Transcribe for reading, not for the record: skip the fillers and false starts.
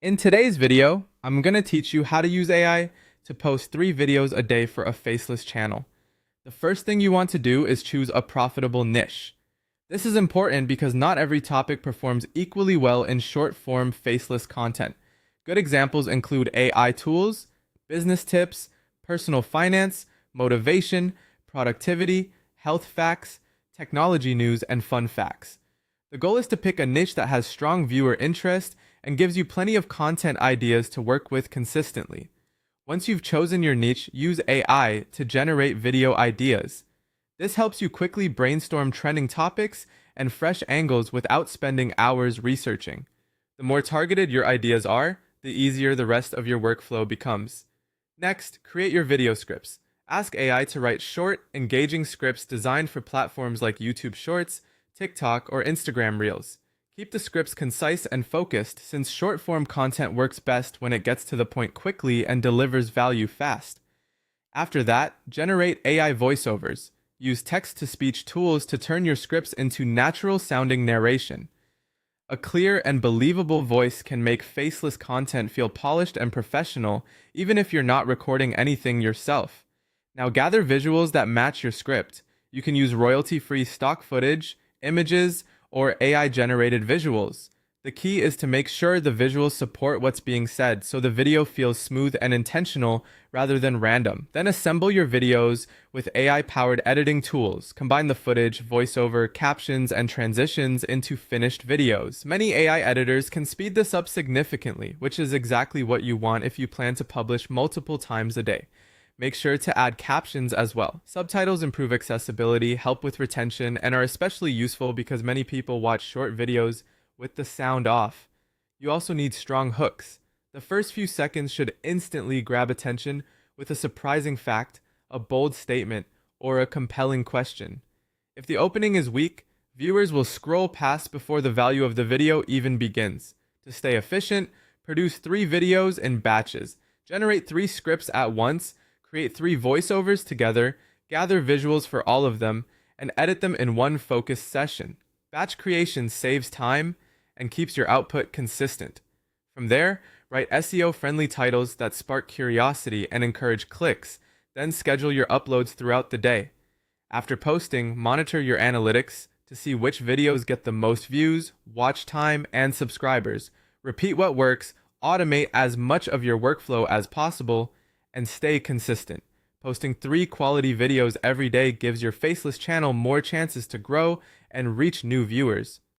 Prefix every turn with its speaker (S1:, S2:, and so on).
S1: In today's video, I'm going to teach you how to use AI to post 3 videos a day for a faceless channel. The first thing you want to do is choose a profitable niche. This is important because not every topic performs equally well in short-form faceless content. Good examples include AI tools, business tips, personal finance, motivation, productivity, health facts, technology news, and fun facts. The goal is to pick a niche that has strong viewer interest and gives you plenty of content ideas to work with consistently. Once you've chosen your niche, use AI to generate video ideas. This helps you quickly brainstorm trending topics and fresh angles without spending hours researching. The more targeted your ideas are, the easier the rest of your workflow becomes. Next, create your video scripts. Ask AI to write short, engaging scripts designed for platforms like YouTube Shorts, TikTok, or Instagram Reels. Keep the scripts concise and focused since short-form content works best when it gets to the point quickly and delivers value fast. After that, generate AI voiceovers. Use text-to-speech tools to turn your scripts into natural-sounding narration. A clear and believable voice can make faceless content feel polished and professional, even if you're not recording anything yourself. Now gather visuals that match your script. You can use royalty-free stock footage, images, or AI-generated visuals. The key is to make sure the visuals support what's being said so the video feels smooth and intentional rather than random. Then assemble your videos with AI-powered editing tools. Combine the footage, voiceover, captions, and transitions into finished videos. Many AI editors can speed this up significantly, which is exactly what you want if you plan to publish multiple times a day. Make sure to add captions as well. Subtitles improve accessibility, help with retention, and are especially useful because many people watch short videos with the sound off. You also need strong hooks. The first few seconds should instantly grab attention with a surprising fact, a bold statement, or a compelling question. If the opening is weak, viewers will scroll past before the value of the video even begins. To stay efficient, produce 3 videos in batches. Generate 3 scripts at once. Create 3 voiceovers together, gather visuals for all of them, and edit them in one focused session. Batch creation saves time and keeps your output consistent. From there, write SEO-friendly titles that spark curiosity and encourage clicks, then schedule your uploads throughout the day. After posting, monitor your analytics to see which videos get the most views, watch time, and subscribers. Repeat what works, automate as much of your workflow as possible, and stay consistent. Posting 3 quality videos every day gives your faceless channel more chances to grow and reach new viewers.